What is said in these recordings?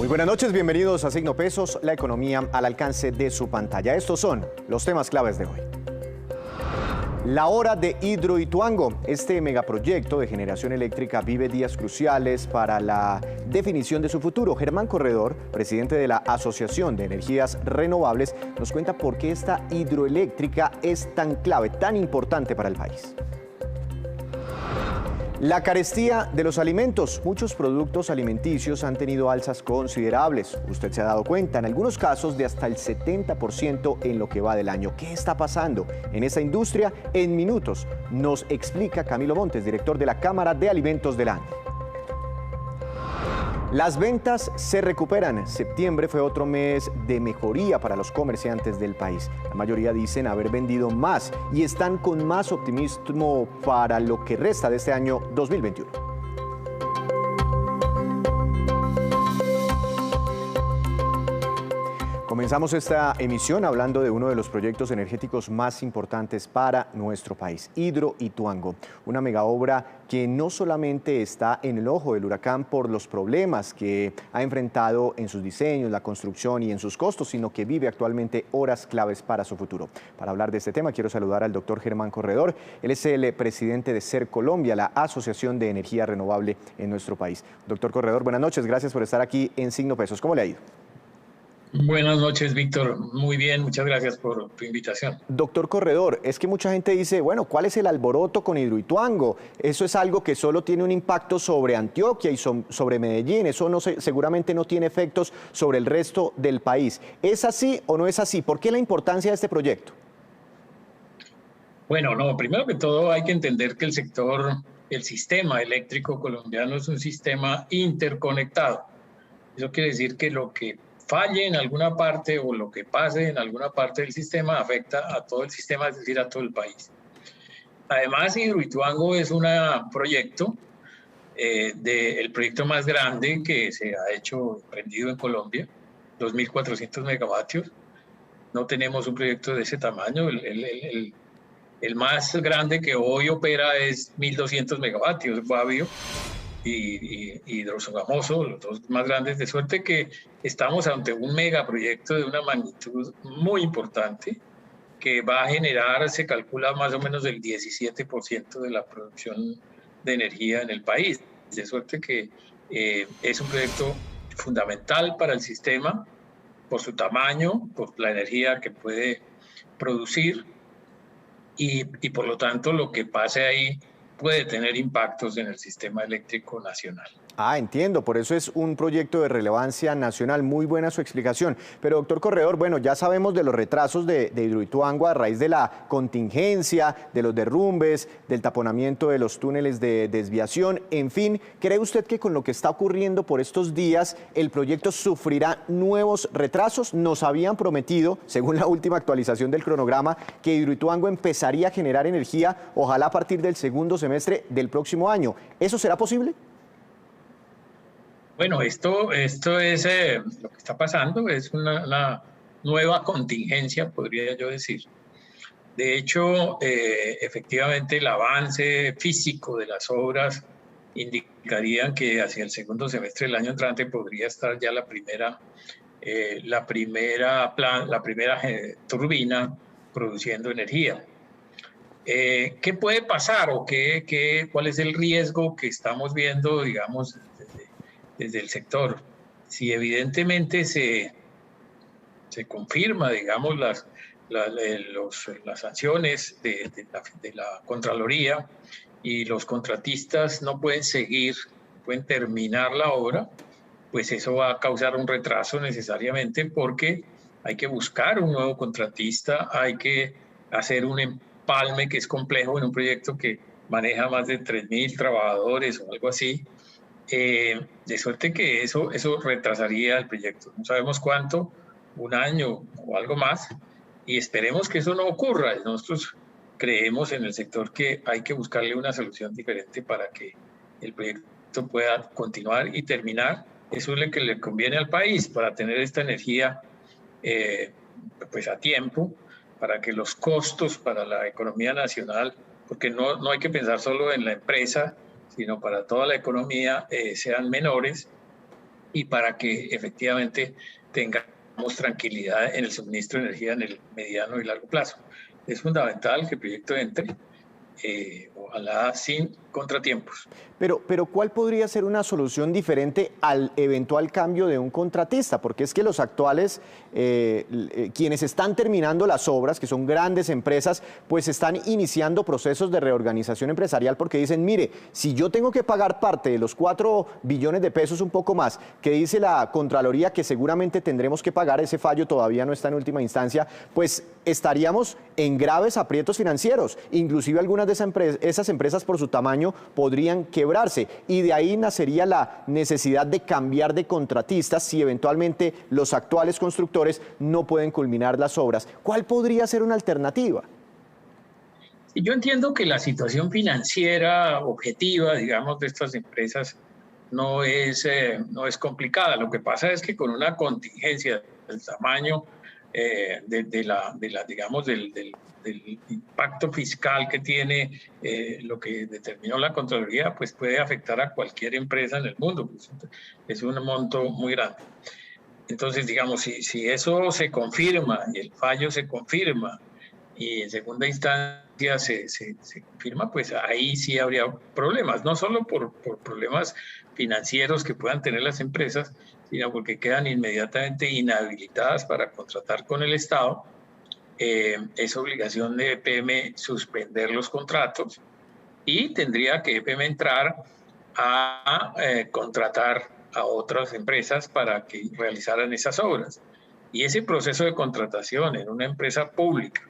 Muy buenas noches, bienvenidos a Signo Pesos, la economía al alcance de su pantalla. Estos son los temas claves de hoy. La hora de Hidroituango. Este megaproyecto de generación eléctrica vive días cruciales para la definición de su futuro. Germán Corredor, presidente de la Asociación de Energías Renovables, nos cuenta por qué esta hidroeléctrica es tan clave, tan importante para el país. La carestía de los alimentos. Muchos productos alimenticios han tenido alzas considerables. Usted se ha dado cuenta, en algunos casos de hasta el 70% en lo que va del año. ¿Qué está pasando en esa industria? En minutos nos explica Camilo Montes, director de la Cámara de Alimentos del Ande. Las ventas se recuperan. Septiembre fue otro mes de mejoría para los comerciantes del país. La mayoría dicen haber vendido más y están con más optimismo para lo que resta de este año 2021. Comenzamos esta emisión hablando de uno de los proyectos energéticos más importantes para nuestro país, Hidroituango, una megaobra que no solamente está en el ojo del huracán por los problemas que ha enfrentado en sus diseños, la construcción y en sus costos, sino que vive actualmente horas claves para su futuro. Para hablar de este tema quiero saludar al doctor Germán Corredor. Él es el presidente de SER Colombia, la Asociación de Energía Renovable en nuestro país. Doctor Corredor, buenas noches, gracias por estar aquí en Signo Pesos. ¿Cómo le ha ido? Buenas noches, Víctor. Muy bien, muchas gracias por tu invitación. Doctor Corredor, es que mucha gente dice, bueno, ¿cuál es el alboroto con Hidroituango? Eso es algo que solo tiene un impacto sobre Antioquia y sobre Medellín, eso seguramente no tiene efectos sobre el resto del país. ¿Es así o no es así? ¿Por qué la importancia de este proyecto? Bueno, no, primero que todo hay que entender que el sistema eléctrico colombiano es un sistema interconectado. Eso quiere decir que lo que falle en alguna parte o lo que pase en alguna parte del sistema afecta a todo el sistema, es decir, a todo el país. Además, Hidroituango es un proyecto, el proyecto más grande que se ha hecho, emprendido en Colombia, 2.400 megavatios. No tenemos un proyecto de ese tamaño. El más grande que hoy opera es 1.200 megavatios, Guavio y Hidrosogamoso, los dos más grandes, de suerte que estamos ante un megaproyecto de una magnitud muy importante que va a generar, se calcula, más o menos el 17% de la producción de energía en el país. De suerte que es un proyecto fundamental para el sistema por su tamaño, por la energía que puede producir y por lo tanto lo que pase ahí puede tener impactos en el sistema eléctrico nacional. Ah, entiendo, por eso es un proyecto de relevancia nacional. Muy buena su explicación. Pero, doctor Corredor, bueno, ya sabemos de los retrasos de Hidroituango a raíz de la contingencia, de los derrumbes, del taponamiento de los túneles de desviación. En fin, ¿cree usted que con lo que está ocurriendo por estos días, el proyecto sufrirá nuevos retrasos? Nos habían prometido, según la última actualización del cronograma, que Hidroituango empezaría a generar energía, ojalá a partir del segundo semestre del próximo año. ¿Eso será posible? Bueno, esto es lo que está pasando, es una nueva contingencia, podría yo decir. De hecho, efectivamente, el avance físico de las obras indicarían que hacia el segundo semestre del año entrante podría estar ya la primera turbina produciendo energía. ¿Qué puede pasar o cuál es el riesgo que estamos viendo, digamos, desde el sector? Si evidentemente se confirma, digamos, las sanciones de la Contraloría y los contratistas no pueden pueden terminar la obra, pues eso va a causar un retraso necesariamente porque hay que buscar un nuevo contratista, hay que hacer un empalme que es complejo en un proyecto que maneja más de 3.000 trabajadores o algo así. De suerte que eso retrasaría el proyecto. No sabemos cuánto, un año o algo más, y esperemos que eso no ocurra. Nosotros creemos en el sector que hay que buscarle una solución diferente para que el proyecto pueda continuar y terminar. Eso es lo que le conviene al país para tener esta energía pues a tiempo, para que los costos para la economía nacional, porque no hay que pensar solo en la empresa, sino para toda la economía, sean menores y para que efectivamente tengamos tranquilidad en el suministro de energía en el mediano y largo plazo. Es fundamental que el proyecto entre, ojalá sin contratiempos. Pero ¿cuál podría ser una solución diferente al eventual cambio de un contratista? Porque es que los actuales, quienes están terminando las obras, que son grandes empresas, pues están iniciando procesos de reorganización empresarial porque dicen, mire, si yo tengo que pagar parte de los 4 billones de pesos, un poco más, que dice la Contraloría que seguramente tendremos que pagar, ese fallo todavía no está en última instancia, pues estaríamos en graves aprietos financieros. Inclusive algunas de esas empresas por su tamaño podrían quebrarse y de ahí nacería la necesidad de cambiar de contratistas si eventualmente los actuales constructores no pueden culminar las obras. ¿Cuál podría ser una alternativa? Yo entiendo que la situación financiera objetiva, digamos, de estas empresas no es complicada. Lo que pasa es que con una contingencia del tamaño digamos, del impacto fiscal que tiene lo que determinó la Contraloría, pues puede afectar a cualquier empresa en el mundo. Pues es un monto muy grande. Entonces, digamos, si eso se confirma y el fallo se confirma y en segunda instancia se confirma, pues ahí sí habría problemas, no solo por problemas financieros que puedan tener las empresas, sino porque quedan inmediatamente inhabilitadas para contratar con el Estado. Es obligación de EPM suspender los contratos y tendría que EPM entrar a contratar a otras empresas para que realizaran esas obras. Y ese proceso de contratación en una empresa pública,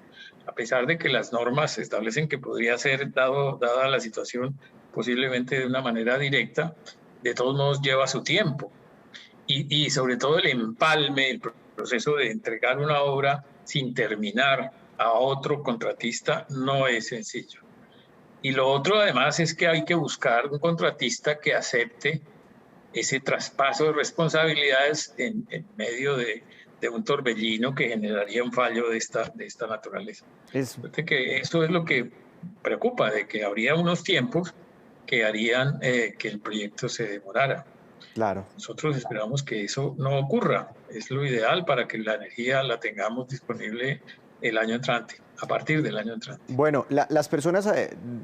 a pesar de que las normas establecen que podría ser dada la situación posiblemente de una manera directa, de todos modos lleva su tiempo. Y sobre todo el empalme, el proceso de entregar una obra sin terminar a otro contratista no es sencillo. Y lo otro además es que hay que buscar un contratista que acepte ese traspaso de responsabilidades en medio de un torbellino que generaría un fallo de esta naturaleza. Que eso es lo que preocupa, de que habría unos tiempos que harían que el proyecto se demorara. Claro. Nosotros esperamos que eso no ocurra. Es lo ideal para que la energía la tengamos disponible el año entrante, a partir del año entrante. Bueno, las personas,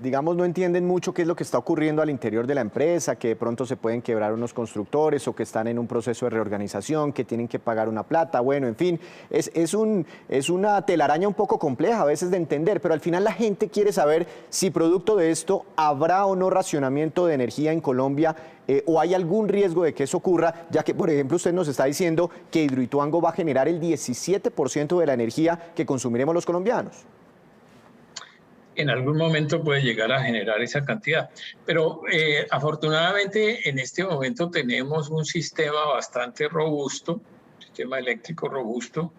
digamos, no entienden mucho qué es lo que está ocurriendo al interior de la empresa, que de pronto se pueden quebrar unos constructores o que están en un proceso de reorganización, que tienen que pagar una plata, bueno, en fin, es una telaraña un poco compleja a veces de entender, pero al final la gente quiere saber si producto de esto habrá o no racionamiento de energía en Colombia o hay algún riesgo de que eso ocurra, ya que, por ejemplo, usted nos está diciendo que Hidroituango va a generar el 17% de la energía que consumiremos los colombianos. En algún momento puede llegar a generar esa cantidad. Pero afortunadamente en este momento tenemos un sistema bastante robusto, sistema eléctrico robusto.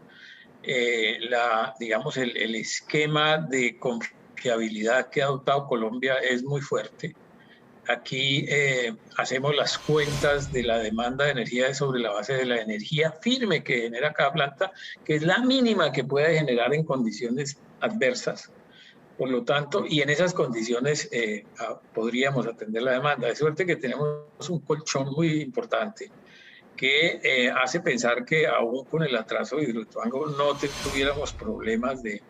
Digamos, el esquema de confiabilidad que ha adoptado Colombia es muy fuerte. Aquí hacemos las cuentas de la demanda de energía sobre la base de la energía firme que genera cada planta, que es la mínima que puede generar en condiciones adversas. Por lo tanto, y en esas condiciones podríamos atender la demanda. De suerte que tenemos un colchón muy importante que hace pensar que aún con el atraso de Hidroituango no tuviéramos problemas de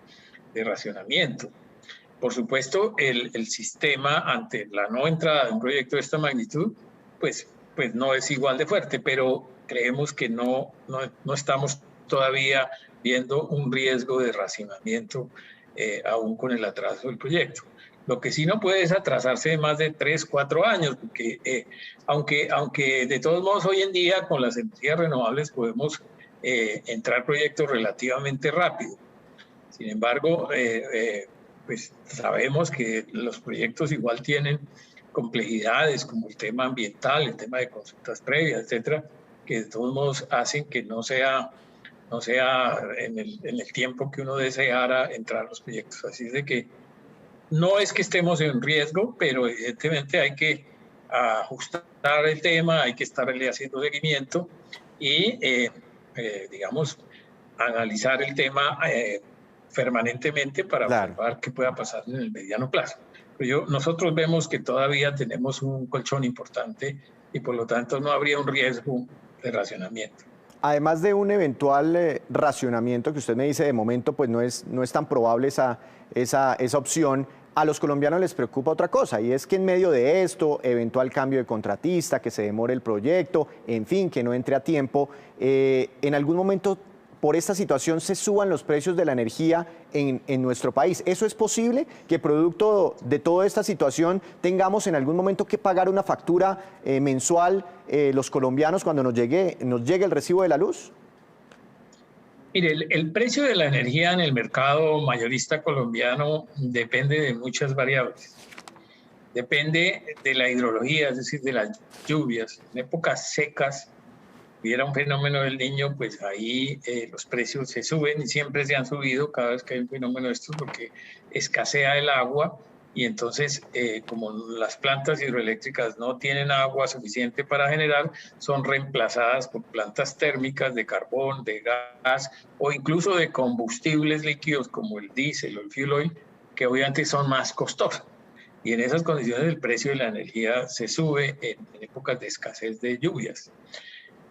racionamiento. Por supuesto, el sistema ante la no entrada de un proyecto de esta magnitud, pues no es igual de fuerte, pero creemos que no estamos todavía viendo un riesgo de racionamiento aún con el atraso del proyecto. Lo que sí no puede es atrasarse más de 3, 4 años, porque aunque de todos modos hoy en día con las energías renovables podemos entrar proyectos relativamente rápido. Sin embargo, pues sabemos que los proyectos igual tienen complejidades como el tema ambiental, el tema de consultas previas, etcétera, que de todos modos hacen que no sea en el tiempo que uno deseara entrar a los proyectos. Así es de que no es que estemos en riesgo, pero evidentemente hay que ajustar el tema, hay que estarle haciendo seguimiento y, digamos, analizar el tema permanentemente para observar qué pueda pasar en el mediano plazo. Pero nosotros vemos que todavía tenemos un colchón importante y por lo tanto no habría un riesgo de racionamiento. Además de un eventual racionamiento que usted me dice de momento, pues no es tan probable esa opción, a los colombianos les preocupa otra cosa, y es que en medio de esto, eventual cambio de contratista, que se demore el proyecto, en fin, que no entre a tiempo, en algún momento por esta situación se suban los precios de la energía en nuestro país. ¿Eso es posible? ¿Que producto de toda esta situación tengamos en algún momento que pagar una factura mensual los colombianos cuando nos llegue el recibo de la luz? Mire, el precio de la energía en el mercado mayorista colombiano depende de muchas variables. Depende de la hidrología, es decir, de las lluvias. En épocas secas, hubiera un fenómeno del Niño, pues ahí los precios se suben y siempre se han subido cada vez que hay un fenómeno de estos porque escasea el agua y entonces como las plantas hidroeléctricas no tienen agua suficiente para generar, son reemplazadas por plantas térmicas de carbón, de gas o incluso de combustibles líquidos como el diésel o el fuel oil, que obviamente son más costosos. Y en esas condiciones el precio de la energía se sube en épocas de escasez de lluvias.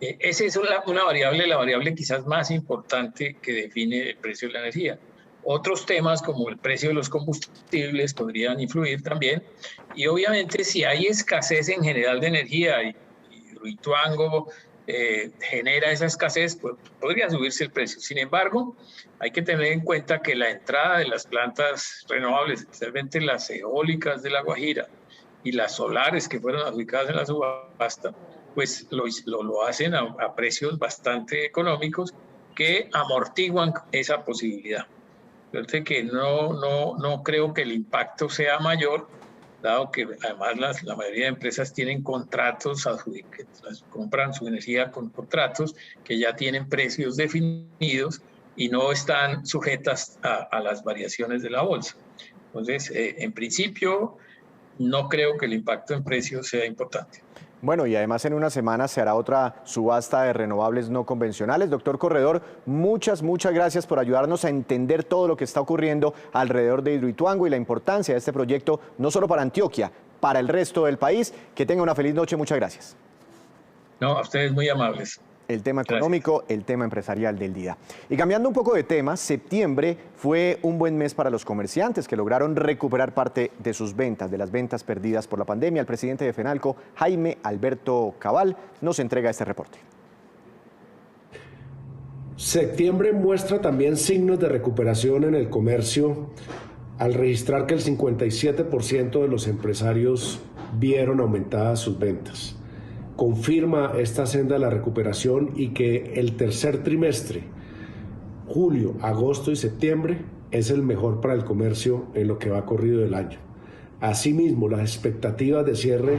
Esa es una variable, la variable quizás más importante que define el precio de la energía. Otros temas como el precio de los combustibles podrían influir también. Y obviamente si hay escasez en general de energía y Hidroituango genera esa escasez, pues podría subirse el precio. Sin embargo, hay que tener en cuenta que la entrada de las plantas renovables, especialmente las eólicas de La Guajira y las solares que fueron adjudicadas en la subasta, pues lo hacen a precios bastante económicos que amortiguan esa posibilidad. Entonces que no creo que el impacto sea mayor, dado que además la mayoría de empresas tienen contratos, compran su energía con contratos que ya tienen precios definidos y no están sujetas a las variaciones de la bolsa. Entonces, en principio, no creo que el impacto en precios sea importante. Bueno, y además en una semana se hará otra subasta de renovables no convencionales. Doctor Corredor, muchas gracias por ayudarnos a entender todo lo que está ocurriendo alrededor de Hidroituango y la importancia de este proyecto, no solo para Antioquia, para el resto del país. Que tenga una feliz noche, muchas gracias. No, a ustedes muy amables. El tema económico, gracias. El tema empresarial del día. Y cambiando un poco de tema, septiembre fue un buen mes para los comerciantes que lograron recuperar parte de sus ventas, de las ventas perdidas por la pandemia. El presidente de FENALCO, Jaime Alberto Cabal, nos entrega este reporte. Septiembre muestra también signos de recuperación en el comercio al registrar que el 57% de los empresarios vieron aumentadas sus ventas. Confirma esta senda de la recuperación y que el tercer trimestre, julio, agosto y septiembre, es el mejor para el comercio en lo que va corrido del año. Asimismo, las expectativas de cierre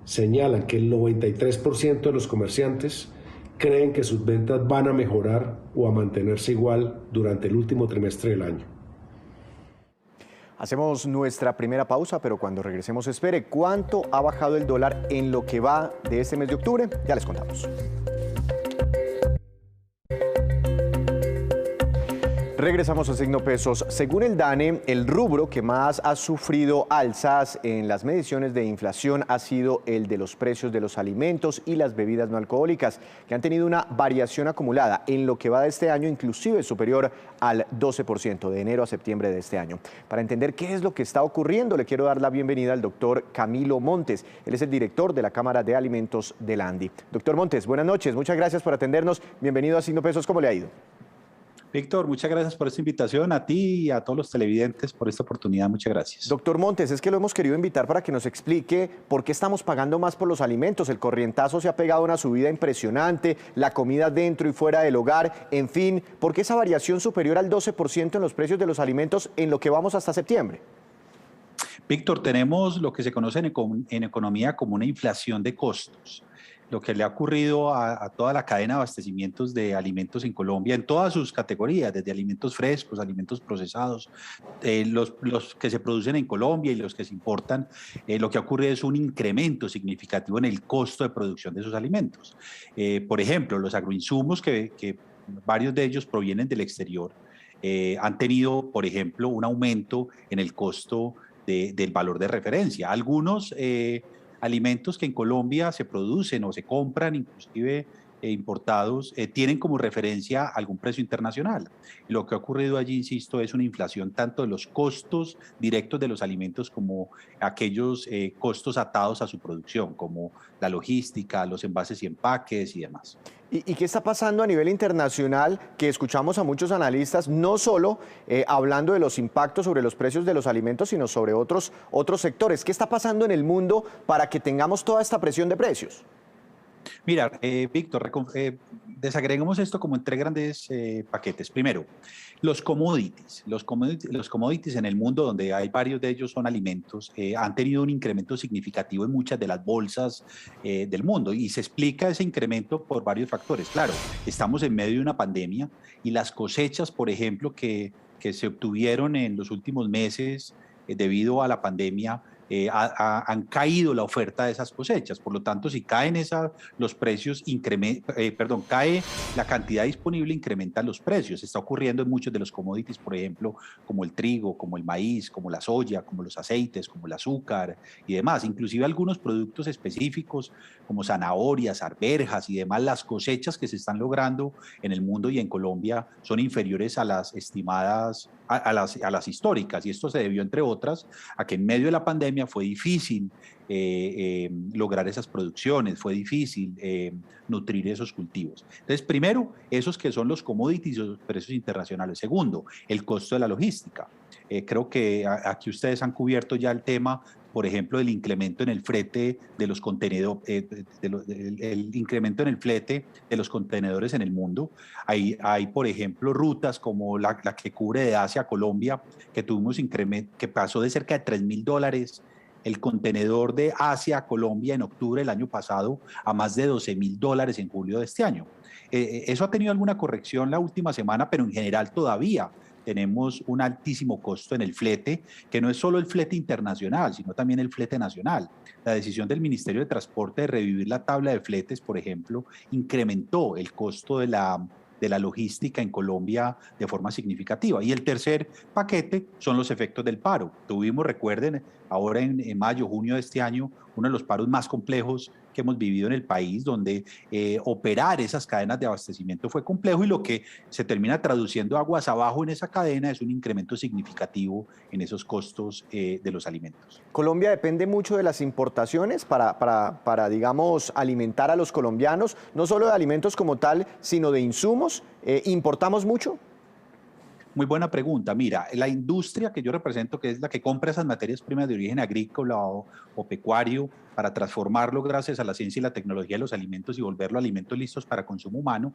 señalan que el 93% de los comerciantes creen que sus ventas van a mejorar o a mantenerse igual durante el último trimestre del año. Hacemos nuestra primera pausa, pero cuando regresemos espere cuánto ha bajado el dólar en lo que va de este mes de octubre. Ya les contamos. Regresamos a Signo Pesos. Según el DANE, el rubro que más ha sufrido alzas en las mediciones de inflación ha sido el de los precios de los alimentos y las bebidas no alcohólicas, que han tenido una variación acumulada en lo que va de este año, inclusive superior al 12% de enero a septiembre de este año. Para entender qué es lo que está ocurriendo, le quiero dar la bienvenida al doctor Camilo Montes. Él es el director de la Cámara de Alimentos de la ANDI. Doctor Montes, buenas noches. Muchas gracias por atendernos. Bienvenido a Signo Pesos. ¿Cómo le ha ido? Víctor, muchas gracias por esta invitación, a ti y a todos los televidentes por esta oportunidad. Muchas gracias. Doctor Montes, es que lo hemos querido invitar para que nos explique por qué estamos pagando más por los alimentos. El corrientazo se ha pegado a una subida impresionante, la comida dentro y fuera del hogar, en fin, ¿por qué esa variación superior al 12% en los precios de los alimentos en lo que vamos hasta septiembre? Víctor, tenemos lo que se conoce en economía como una inflación de costos. Lo que le ha ocurrido a toda la cadena de abastecimientos de alimentos en Colombia, en todas sus categorías, desde alimentos frescos, alimentos procesados, los que se producen en Colombia y los que se importan, lo que ocurre es un incremento significativo en el costo de producción de esos alimentos. Por ejemplo, los agroinsumos, que varios de ellos provienen del exterior, han tenido, por ejemplo, un aumento en el costo del valor de referencia. Algunos alimentos que en Colombia se producen o se compran inclusive importados tienen como referencia algún precio internacional. Y lo que ha ocurrido allí, insisto, es una inflación tanto de los costos directos de los alimentos como aquellos costos atados a su producción, como la logística, los envases y empaques y demás. ¿Y qué está pasando a nivel internacional? Que escuchamos a muchos analistas, no solo hablando de los impactos sobre los precios de los alimentos, sino sobre otros sectores. ¿Qué está pasando en el mundo para que tengamos toda esta presión de precios? Mira, Víctor, desagregamos esto como en tres grandes paquetes. Primero, los commodities. Los commodities en el mundo, donde hay varios de ellos son alimentos, han tenido un incremento significativo en muchas de las bolsas del mundo y se explica ese incremento por varios factores. Claro, estamos en medio de una pandemia y las cosechas, por ejemplo, que se obtuvieron en los últimos meses debido a la pandemia, han caído la oferta de esas cosechas. Por lo tanto, si caen los precios, cae la cantidad disponible, incrementan los precios. Está ocurriendo en muchos de los commodities, por ejemplo, como el trigo, como el maíz, como la soya, como los aceites, como el azúcar y demás. Inclusive algunos productos específicos como zanahorias, arvejas y demás, las cosechas que se están logrando en el mundo y en Colombia son inferiores a las estimadas, a las históricas. Y esto se debió, entre otras, a que en medio de la pandemia fue difícil lograr esas producciones, fue difícil nutrir esos cultivos. Entonces, primero, esos que son los commodities y los precios internacionales. Segundo, el costo de la logística. Creo que aquí ustedes han cubierto ya el tema, por ejemplo, del incremento en el flete de los contenedores, el incremento en el flete de los contenedores en el mundo. Hay por ejemplo, rutas como la que cubre de Asia a Colombia, que tuvimos incremento, que pasó de cerca de $3.000 el contenedor de Asia a Colombia en octubre del año pasado a más de $12.000 en julio de este año. Eso ha tenido alguna corrección la última semana, pero en general todavía tenemos un altísimo costo en el flete, que no es solo el flete internacional, sino también el flete nacional. La decisión del Ministerio de Transporte de revivir la tabla de fletes, por ejemplo, incrementó el costo de la logística en Colombia de forma significativa. Y el tercer paquete son los efectos del paro. Tuvimos, recuerden, ahora en mayo, junio de este año, uno de los paros más complejos que hemos vivido en el país, donde operar esas cadenas de abastecimiento fue complejo y lo que se termina traduciendo aguas abajo en esa cadena es un incremento significativo en esos costos de los alimentos. Colombia depende mucho de las importaciones para, digamos, alimentar a los colombianos, no solo de alimentos como tal, sino de insumos. ¿Importamos mucho? Muy buena pregunta. Mira, la industria que yo represento, que es la que compra esas materias primas de origen agrícola o pecuario para transformarlo gracias a la ciencia y la tecnología de los alimentos y volverlo a alimentos listos para consumo humano,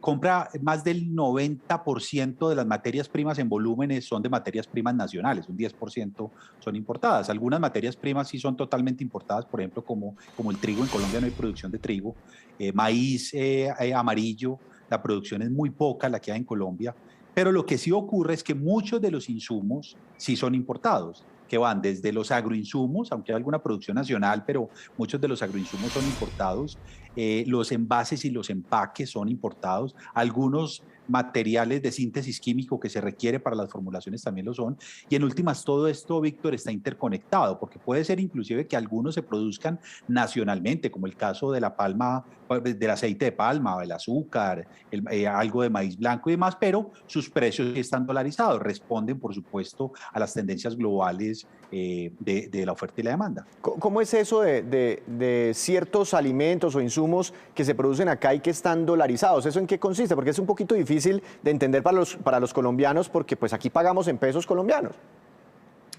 compra más del 90% de las materias primas en volúmenes son de materias primas nacionales, un 10% son importadas. Algunas materias primas sí son totalmente importadas, por ejemplo, como el trigo. En Colombia no hay producción de trigo. Maíz amarillo, la producción es muy poca la que hay en Colombia. Pero lo que sí ocurre es que muchos de los insumos sí son importados, que van desde los agroinsumos, aunque hay alguna producción nacional, pero muchos de los agroinsumos son importados, los envases y los empaques son importados, algunos materiales de síntesis químico que se requiere para las formulaciones también lo son, y en últimas todo esto, Víctor, está interconectado, porque puede ser inclusive que algunos se produzcan nacionalmente, como el caso de la palma, del aceite de palma, el azúcar, algo de maíz blanco y demás, pero sus precios están dolarizados, responden por supuesto a las tendencias globales de la oferta y la demanda. ¿Cómo es eso de ciertos alimentos o insumos que se producen acá y que están dolarizados? ¿Eso en qué consiste? Porque es un poquito difícil de entender para los colombianos, porque pues aquí pagamos en pesos colombianos.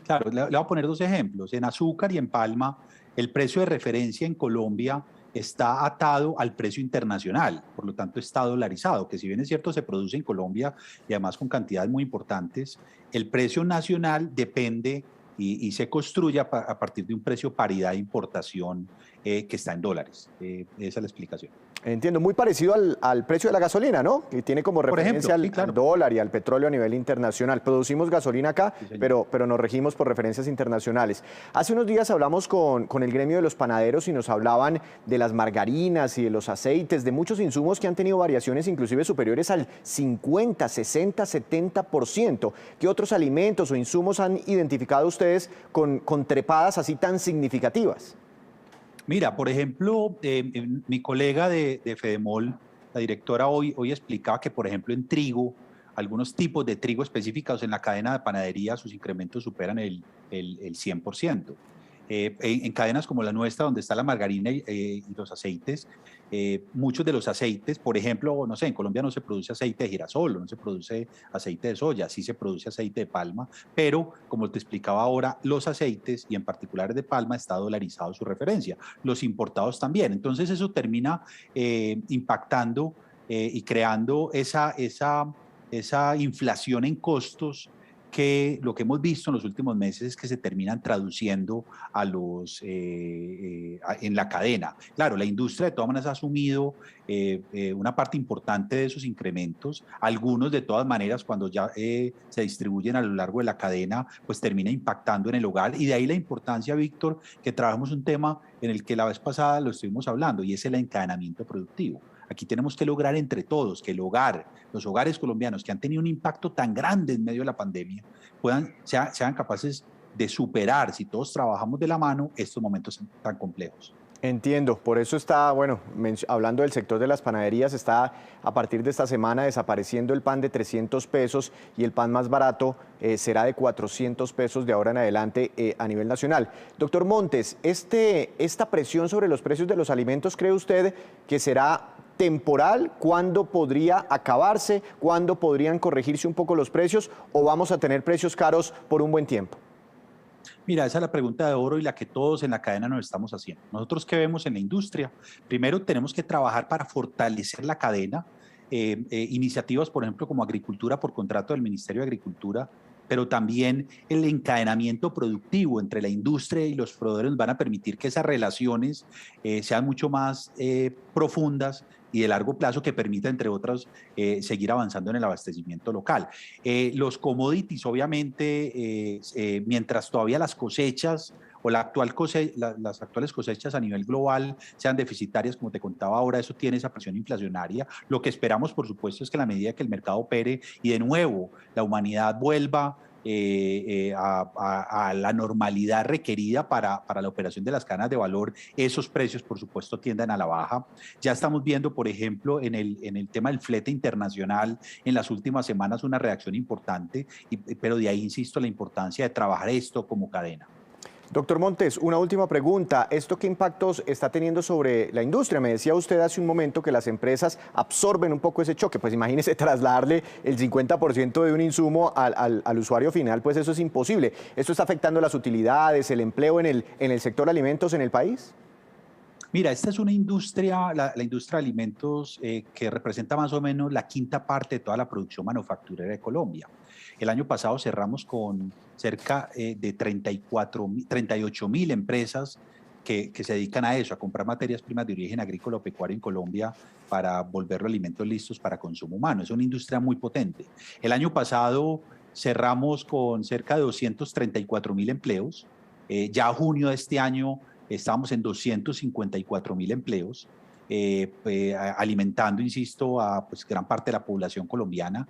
Claro, le voy a poner dos ejemplos. En azúcar y en palma, el precio de referencia en Colombia está atado al precio internacional, por lo tanto está dolarizado, que si bien es cierto se produce en Colombia y además con cantidades muy importantes, el precio nacional depende y se construye a partir de un precio paridad de importación que está en dólares. Esa es la explicación. Entiendo, muy parecido al precio de la gasolina, ¿no? Que tiene como referencia al dólar y al petróleo a nivel internacional. Producimos gasolina acá, sí, pero nos regimos por referencias internacionales. Hace unos días hablamos con el gremio de los panaderos y nos hablaban de las margarinas y de los aceites, de muchos insumos que han tenido variaciones inclusive superiores al 50, 60, 70%. ¿Qué otros alimentos o insumos han identificado ustedes con trepadas así tan significativas? Mira, por ejemplo, mi colega de Fedemol, la directora hoy explicaba que, por ejemplo, en trigo, algunos tipos de trigo específicos en la cadena de panadería, sus incrementos superan el 100%. En cadenas como la nuestra, donde está la margarina y los aceites, muchos de los aceites, por ejemplo, no sé, en Colombia no se produce aceite de girasol, no se produce aceite de soya, sí se produce aceite de palma, pero como te explicaba ahora, los aceites y en particular de palma está dolarizado su referencia, los importados también. Entonces eso termina impactando y creando esa inflación en costos que lo que hemos visto en los últimos meses es que se terminan traduciendo en la cadena. Claro, la industria de todas maneras ha asumido una parte importante de esos incrementos. Algunos, de todas maneras, cuando ya se distribuyen a lo largo de la cadena, pues termina impactando en el hogar. Y de ahí la importancia, Víctor, que trabajamos un tema en el que la vez pasada lo estuvimos hablando, y es el encadenamiento productivo. Aquí tenemos que lograr entre todos que los hogares colombianos que han tenido un impacto tan grande en medio de la pandemia, sean capaces de superar, si todos trabajamos de la mano, estos momentos tan complejos. Entiendo, por eso está, bueno, hablando del sector de las panaderías, está a partir de esta semana desapareciendo el pan de 300 pesos y el pan más barato será de 400 pesos de ahora en adelante a nivel nacional. Doctor Montes, esta presión sobre los precios de los alimentos, ¿cree usted que será temporal? ¿Cuándo podría acabarse? ¿Cuándo podrían corregirse un poco los precios? ¿O vamos a tener precios caros por un buen tiempo? Mira, esa es la pregunta de oro y la que todos en la cadena nos estamos haciendo. Nosotros, ¿qué vemos en la industria? Primero, tenemos que trabajar para fortalecer la cadena. Iniciativas, por ejemplo, como agricultura por contrato del Ministerio de Agricultura, pero también el encadenamiento productivo entre la industria y los proveedores van a permitir que esas relaciones sean mucho más profundas y de largo plazo, que permita, entre otras, seguir avanzando en el abastecimiento local. Los commodities, obviamente, mientras todavía las cosechas o las actuales cosechas a nivel global sean deficitarias, como te contaba ahora, eso tiene esa presión inflacionaria. Lo que esperamos, por supuesto, es que a la medida que el mercado opere y de nuevo la humanidad vuelva a la normalidad requerida para la operación de las cadenas de valor, esos precios, por supuesto, tiendan a la baja. Ya estamos viendo, por ejemplo, en el tema del flete internacional, en las últimas semanas una reacción importante, pero de ahí, insisto, la importancia de trabajar esto como cadena. Doctor Montes, una última pregunta. ¿Esto qué impactos está teniendo sobre la industria? Me decía usted hace un momento que las empresas absorben un poco ese choque. Pues imagínese trasladarle el 50% de un insumo al usuario final, pues eso es imposible. ¿Esto está afectando las utilidades, el empleo en el sector alimentos en el país? Mira, esta es una industria, la industria de alimentos, que representa más o menos la quinta parte de toda la producción manufacturera de Colombia. El año pasado cerramos con cerca de 38.000 empresas que se dedican a eso, a comprar materias primas de origen agrícola o pecuario en Colombia para volverlos alimentos listos para consumo humano. Es una industria muy potente. El año pasado cerramos con cerca de 234.000 empleos. Ya a junio de este año estábamos en 254.000 empleos, alimentando, insisto, a pues, gran parte de la población colombiana,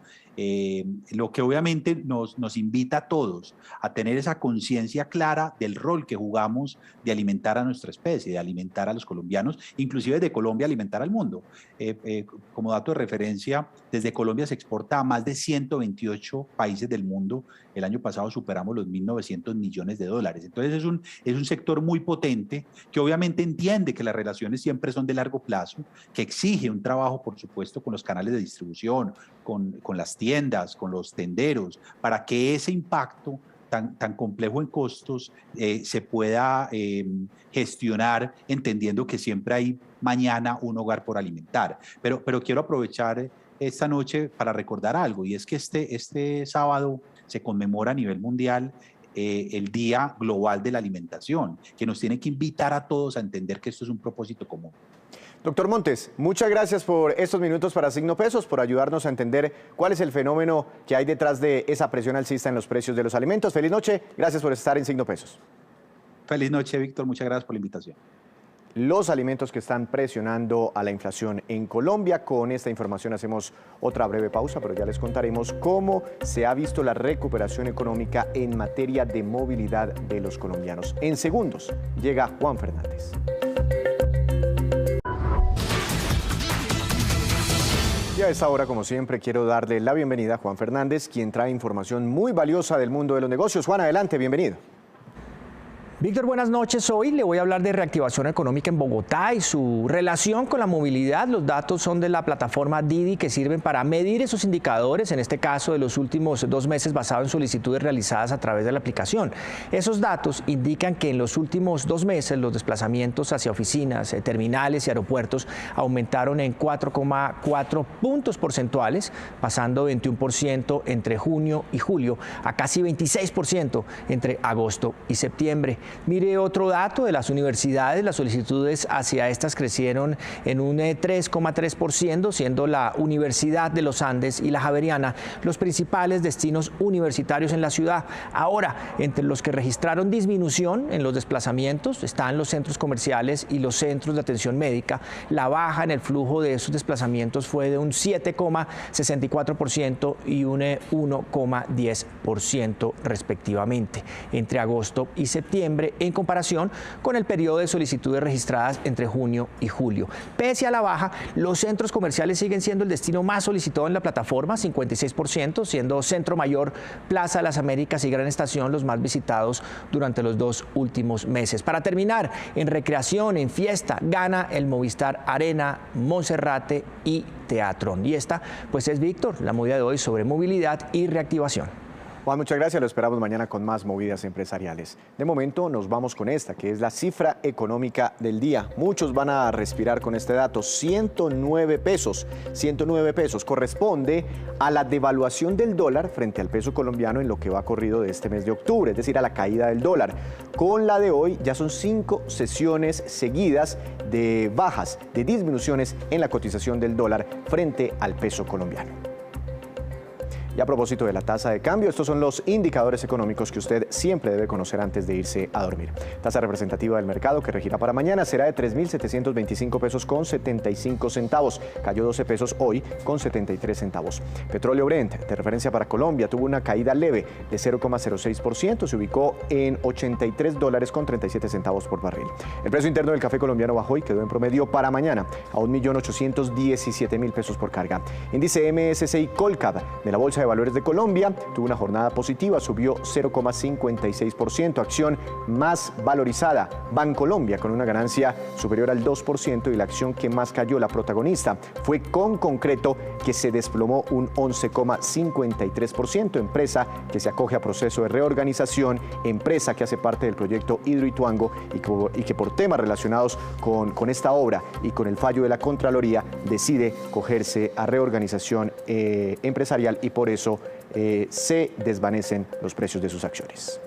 lo que obviamente nos invita a todos a tener esa conciencia clara del rol que jugamos de alimentar a nuestra especie, de alimentar a los colombianos, inclusive de Colombia alimentar al mundo. Como dato de referencia, desde Colombia se exporta a más de 128 países del mundo. El año pasado superamos los 1.900 millones de dólares. Entonces es un sector muy potente que obviamente entiende que las relaciones siempre son de largo plazo, que exige un trabajo, por supuesto, con los canales de distribución, con las tiendas, con los tenderos, para que ese impacto tan complejo en costos se pueda gestionar, entendiendo que siempre hay mañana un hogar por alimentar. Pero quiero aprovechar esta noche para recordar algo, y es que este sábado se conmemora a nivel mundial el Día Global de la Alimentación, que nos tiene que invitar a todos a entender que esto es un propósito común. Doctor Montes, muchas gracias por estos minutos para Signo Pesos, por ayudarnos a entender cuál es el fenómeno que hay detrás de esa presión alcista en los precios de los alimentos. Feliz noche, gracias por estar en Signo Pesos. Feliz noche, Víctor, muchas gracias por la invitación. Los alimentos que están presionando a la inflación en Colombia. Con esta información hacemos otra breve pausa, pero ya les contaremos cómo se ha visto la recuperación económica en materia de movilidad de los colombianos. En segundos llega Juan Fernández. Y a esta hora, como siempre, quiero darle la bienvenida a Juan Fernández, quien trae información muy valiosa del mundo de los negocios. Juan, adelante, bienvenido. Víctor, buenas noches. Hoy le voy a hablar de reactivación económica en Bogotá y su relación con la movilidad. Los datos son de la plataforma Didi, que sirven para medir esos indicadores, en este caso de los últimos 2 meses, basado en solicitudes realizadas a través de la aplicación. Esos datos indican que en los últimos 2 meses los desplazamientos hacia oficinas, terminales y aeropuertos aumentaron en 4,4 puntos porcentuales, pasando de 21% entre junio y julio a casi 26% entre agosto y septiembre. Mire otro dato de las universidades. Las solicitudes hacia estas crecieron en un 3,3%, siendo la Universidad de los Andes y la Javeriana los principales destinos universitarios en la ciudad. Ahora, entre los que registraron disminución en los desplazamientos están los centros comerciales y los centros de atención médica. La baja en el flujo de esos desplazamientos fue de un 7,64% y un 1,10% respectivamente entre agosto y septiembre, en comparación con el periodo de solicitudes registradas entre junio y julio. Pese a la baja, los centros comerciales siguen siendo el destino más solicitado en la plataforma, 56%, siendo Centro Mayor, Plaza de las Américas y Gran Estación los más visitados durante los 2 últimos meses. Para terminar, en recreación, en fiesta, gana el Movistar Arena, Monserrate y Teatrón. Y esta, pues, es Víctor, la movida de hoy sobre movilidad y reactivación. Juan, muchas gracias. Lo esperamos mañana con más movidas empresariales. De momento nos vamos con esta, que es la cifra económica del día. Muchos van a respirar con este dato. 109 pesos. 109 pesos corresponde a la devaluación del dólar frente al peso colombiano en lo que va corrido de este mes de octubre, es decir, a la caída del dólar. Con la de hoy ya son 5 sesiones seguidas de bajas, de disminuciones en la cotización del dólar frente al peso colombiano. Y a propósito de la tasa de cambio, estos son los indicadores económicos que usted siempre debe conocer antes de irse a dormir. Tasa representativa del mercado que regirá para mañana será de 3.725 pesos con 75 centavos. Cayó 12 pesos hoy con 73 centavos. Petróleo Brent, de referencia para Colombia, tuvo una caída leve de 0,06%. Se ubicó en $83 con 37 centavos por barril. El precio interno del café colombiano bajó y quedó en promedio para mañana a 1.817.000 pesos por carga. Índice MSCI Colcap de la Bolsa de Valores de Colombia tuvo una jornada positiva, subió 0,56%, acción más valorizada, Bancolombia, con una ganancia superior al 2%, y la acción que más cayó, la protagonista, fue Concreto, que se desplomó un 11,53%, empresa que se acoge a proceso de reorganización, empresa que hace parte del proyecto Hidroituango y que por temas relacionados con esta obra y con el fallo de la Contraloría decide cogerse a reorganización empresarial, y por eso se desvanecen los precios de sus acciones.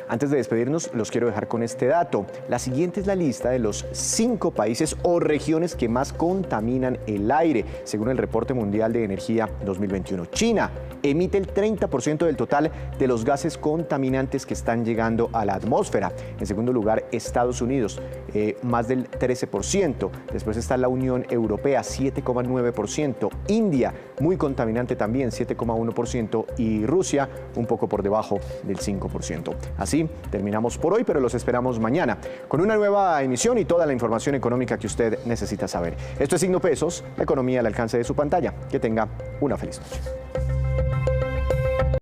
Antes de despedirnos, los quiero dejar con este dato. La siguiente es la lista de los 5 países o regiones que más contaminan el aire, según el Reporte Mundial de Energía 2021. China emite el 30% del total de los gases contaminantes que están llegando a la atmósfera. En segundo lugar, Estados Unidos, más del 13%. Después está la Unión Europea, 7,9%. India, muy contaminante también, 7,1%. Y Rusia, un poco por debajo del 5%. Así terminamos por hoy, pero los esperamos mañana con una nueva emisión y toda la información económica que usted necesita saber. Esto es Signo Pesos, la economía al alcance de su pantalla. Que tenga una feliz noche.